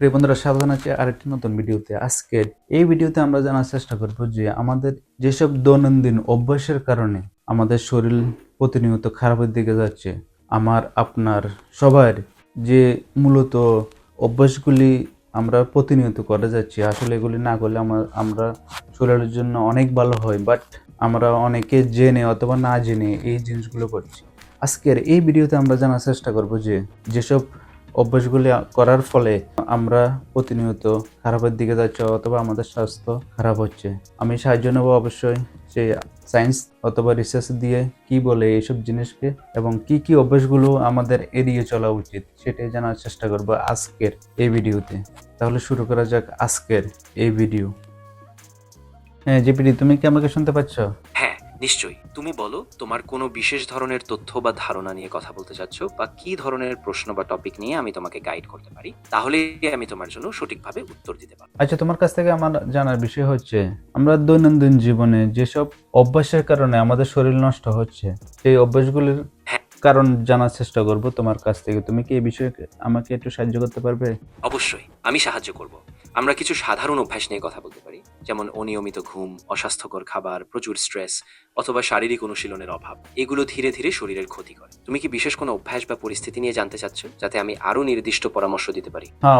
প্রিয় বন্ধুরা, স্বাগত জানাচ্ছি আরেকটি নতুন ভিডিওতে। আজকের এই ভিডিওতে আমরা জানার চেষ্টা করব যে আমাদের যেসব দৈনন্দিন অভ্যাসের কারণে আমাদের শরীর প্রতিনিয়ত খারাপের দিকে যাচ্ছে, আমার আপনার সবার যে মূলত অভ্যাসগুলি আমরা প্রতিনিয়ত করে যাচ্ছি, আসলে এগুলি না করলে আমরা শরীরের জন্য অনেক ভালো হয়, বাট আমরা অনেকে জেনে অথবা না জেনে এই জিনিসগুলো করছি। আজকের এই ভিডিওতে আমরা জানার চেষ্টা করব যে যেসব অভ্যাসগুলি করার ফলে আমরা প্রতিনিয়ত খারাপের দিকে যাচ্ছি অথবা আমাদের স্বাস্থ্য খারাপ হচ্ছে। আমি সাহায্য নেব অবশ্যই সেই সায়েন্স অথবা রিসার্চ দিয়ে কি বলে এইসব জিনিসকে, এবং কি কি অভ্যাসগুলো আমাদের এড়িয়ে চলা উচিত সেটাই জানার চেষ্টা করব আজকের এই ভিডিওতে। তাহলে শুরু করা যাক আজকের এই ভিডিও। হ্যাঁ জিপিডি, তুমি কি আমাকে শুনতে পাচ্ছ? হ্যাঁ, নিশ্চয়ই। তুমি বলো তোমার কোনো বিশেষ ধরনের তথ্য বা ধারণা নিয়ে কথা বলতে চাচ্ছ, বা কি ধরনের প্রশ্ন বা টপিক নিয়ে আমি তোমাকে গাইড করতে পারি, তাহলে আমি তোমার জন্য সঠিকভাবে উত্তর দিতে পারবো। আচ্ছা, তোমার কাছ থেকে আমার জানার বিষয় হচ্ছে আমরা দৈনন্দিন জীবনে যেসব অভ্যাসের কারণে আমাদের শরীর নষ্ট হচ্ছে, সেই অভ্যাসগুলির হ্যাঁ, কারণ জানার চেষ্টা করব তোমার কাছ থেকে। তুমি কি এই বিষয়ে আমাকে একটু সাহায্য করতে পারবে? অবশ্যই আমি সাহায্য করব। আমরা কিছু সাধারণ অভ্যাস নিয়ে কথা বলতে পারি, যেমন অনিয়মিত ঘুম, অস্বাস্থ্যকর খাবার, প্রচুর স্ট্রেস অথবা শারীরিক অনুশীলনের অভাব। এগুলো ধীরে ধীরে শরীরের ক্ষতি করে। তুমি কি বিশেষ কোনো অভ্যাস বা পরিস্থিতি নিয়ে জানতে চাচ্ছ, যাতে আমি আরো নির্দিষ্ট পরামর্শ দিতে পারি? হ্যাঁ,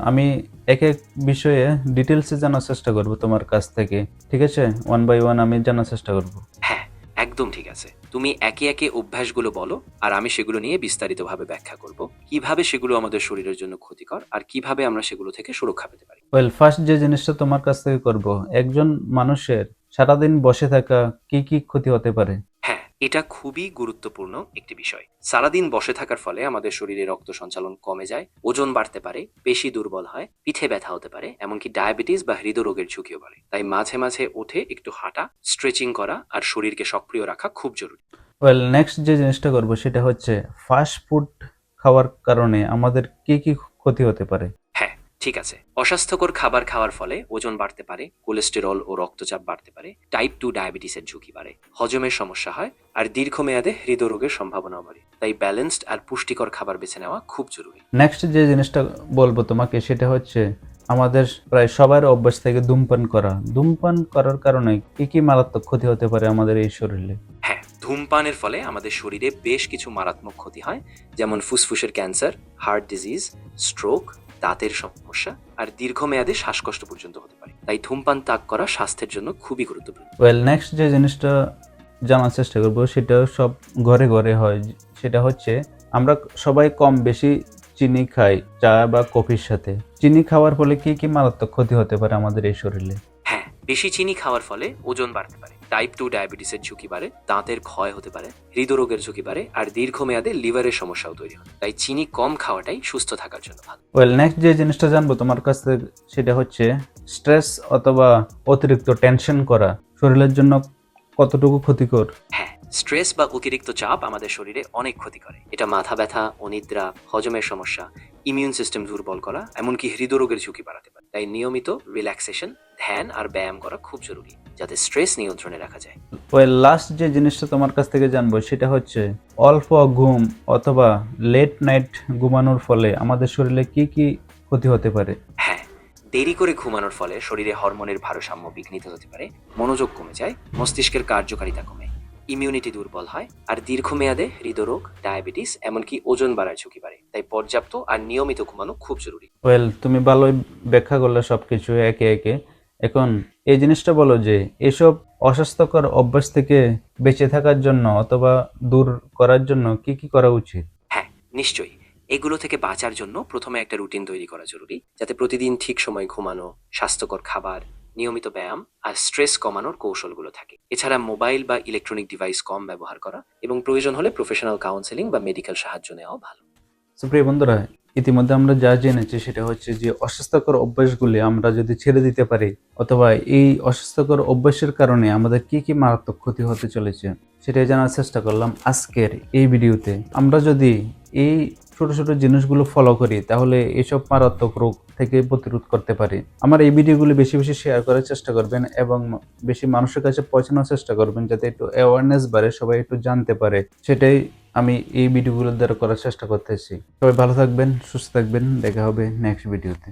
আমি এক এক বিষয়ে ডিটেলসে জানার চেষ্টা করব তোমার কাছ থেকে। ঠিক আছে, ওয়ান বাই ওয়ান আমি জানার চেষ্টা করব। হ্যাঁ, একদম ঠিক আছে। তুমি একে একে অভ্যাসগুলো বলো, আর আমি সেগুলো নিয়ে বিস্তারিতভাবে ব্যাখ্যা করব, কিভাবে সেগুলো আমাদের শরীরের জন্য ক্ষতিকর আর কিভাবে আমরা সেগুলো থেকে সুরক্ষা পেতে পারি। ফার্স্ট যে জিনিসটা তোমার কাছ থেকে করব, একজন মানুষের সারাদিন বসে থাকা কি কি ক্ষতি হতে পারে? হ্যাঁ, এটা খুবই গুরুত্বপূর্ণ একটি বিষয়। সারাদিন বসে থাকার ফলে আমাদের শরীরে রক্ত সঞ্চালন কমে যায়, ওজন বাড়তে পারে, পেশি দুর্বল হয়, পিঠে ব্যথা হতে পারে, এমনকি ডায়াবেটিস বা হৃদরোগের ঝুঁকিও বাড়ে। তাই মাঝে মাঝে উঠে একটু হাঁটা, স্ট্রেচিং করা আর শরীরকে সক্রিয় রাখা খুব জরুরি। নেক্সট যে জিনিসটা করব সেটা হচ্ছে ফাস্ট ফুড খাওয়ার কারণে আমাদের কি কি ক্ষতি হতে পারে? হ্যাঁ, ঠিক আছে। অস্বাস্থ্যকর খাবার খাওয়ার ফলে ওজন বাড়তে পারে, কোলেস্টেরল ও রক্তচাপ বাড়তে পারে, টাইপ 2 ডায়াবেটিসের ঝুঁকি বাড়ে, হজমের সমস্যা হয়, আর দীর্ঘমেয়াদে হৃদরোগের সম্ভাবনাও বাড়ে। তাই ব্যালেন্সড আর পুষ্টিকর খাবার বেছে নেওয়া খুব জরুরি। নেক্সট যে জিনিসটা বলবো তোমাকে সেটা হচ্ছে আমাদের প্রায় সবার অভ্যাস থেকে ধূমপান করা। ধূমপান করার কারণে কি কি মারাত্মক ক্ষতি হতে পারে আমাদের এই শরীরে? হ্যাঁ, ধূমপানের ফলে আমাদের শরীরে বেশ কিছু মারাত্মক ক্ষতি হয়, যেমন ফুসফুসের ক্যান্সার, হার্ট ডিজিজ, স্ট্রোক, দাঁতের সমস্যা আর দীর্ঘমেয়াদে শ্বাসকষ্ট পর্যন্ত হতে পারে। তাই ধূমপান ত্যাগ করা স্বাস্থ্যের জন্য খুবই গুরুত্বপূর্ণ। নেক্সট যে জিনিসটা জানার চেষ্টা করব সেটা সব ঘরে ঘরে হয়। সেটা হচ্ছে আমরা সবাই কম বেশি চিনি খাই চা বা কফির সাথে। চিনি খাওয়ার ফলে কি কি মারাত্মক ক্ষতি হতে পারে আমাদের এই শরীরে? হ্যাঁ, বেশি চিনি খাওয়ার ফলে ওজন বাড়তে পারে, টাইপ 2 ডায়াবেটিসের ঝুঁকি বাড়ে, দাঁতের ক্ষয় হতে পারে, হৃদরোগের ঝুঁকি বাড়ে, আর দীর্ঘমেয়াদে লিভারের সমস্যাও তৈরি হয়। তাই চিনি কম খাওয়াটাই সুস্থ থাকার জন্য ভালো। নেক্সট যে জিনিসটা জানবো তোমার কাছ থেকে সেটা হচ্ছে স্ট্রেস অথবা অতিরিক্ত টেনশন করা শরীরের জন্য কতটুকু ক্ষতিকর? হ্যাঁ, স্ট্রেস বা অতিরিক্ত চাপ আমাদের শরীরে অনেক ক্ষতি করে। এটা মাথা ব্যথা, অনিদ্রা, হজমের সমস্যা, ইমিউন সিস্টেম দুর্বল করা, এমনকি হৃদরোগের ঝুঁকি বাড়াতে পারে। তাই নিয়মিত রিল্যাক্সেশন, ধ্যান আর ব্যায়াম করা খুব জরুরি, যাতে স্ট্রেস নিয়ন্ত্রণে রাখা যায়। লাস্ট যে জিনিসটা তোমার কাছ থেকে জানবো সেটা হচ্ছে অল্প ঘুম অথবা লেট নাইট ঘুমানোর ফলে আমাদের শরীরে কি কি ক্ষতি হতে পারে? হ্যাঁ, দেরি করে ঘুমানোর ফলে শরীরে হরমোনের ভারসাম্য বিঘ্নিত হতে পারে, মনোযোগ কমে যায়, মস্তিষ্কের কার্যকারিতা কমে, ইমিউনিটি দুর্বল হয়, আর দীর্ঘমেয়াদে হৃদরোগ, ডায়াবেটিস এমনকি ওজন বাড়ার ঝুঁকি বাড়ে। তাই পর্যাপ্ত আর নিয়মিত ঘুমানো খুব জরুরি। তুমি ভালোই ব্যাখ্যা করলে সবকিছু একে একে। এখন এই জিনিসটা বলো যে এসব অস্বাস্থ্যকর অভ্যাস থেকে বেঁচে থাকার জন্য অথবা দূর করার জন্য কি কি করা উচিত? হ্যাঁ, নিশ্চয়ই। এগুলো থেকে বাঁচার জন্য প্রথমে একটা রুটিন তৈরি করা জরুরি, যাতে প্রতিদিন ঠিক সময় ঘুমানো, স্বাস্থ্যকর খাবার, নিয়মিত ব্যায়াম আর স্ট্রেস কমানোর কৌশলগুলো থাকে। এছাড়া মোবাইল বা ইলেকট্রনিক ডিভাইস কম ব্যবহার করা এবং প্রয়োজন হলে প্রফেশনাল কাউন্সেলিং বা মেডিকেল সাহায্য নেওয়াও ভালো। প্রিয় বন্ধুরা, ইতিমধ্যে আমরা যা জেনেছি সেটা হচ্ছে যে অস্বাস্থ্যকর অভ্যাসগুলি আমরা যদি ছেড়ে দিতে পারি অথবা এই অস্বাস্থ্যকর অভ্যাসের কারণে আমাদের কি কি মারাত্মক ক্ষতি হতে চলেছে সেটাই জানার চেষ্টা করলাম আজকের এই ভিডিওতে। আমরা যদি এই ছোট ছোট জিনিসগুলো ফলো করি তাহলে এসব মারাত্মক রোগ থেকে প্রতিরোধ করতে পারি। আমার এই ভিডিওগুলো বেশি বেশি শেয়ার করার চেষ্টা করবেন এবং বেশি মানুষের কাছে পৌঁছানোর চেষ্টা করবেন, যাতে একটু অ্যাওয়ারনেস বাড়ে, সবাই একটু জানতে পারে। সেটাই আমি এই ভিডিওগুলোর দ্বারা করার চেষ্টা করতেছি। সবাই ভালো থাকবেন, সুস্থ থাকবেন, দেখা হবে নেক্সট ভিডিওতে।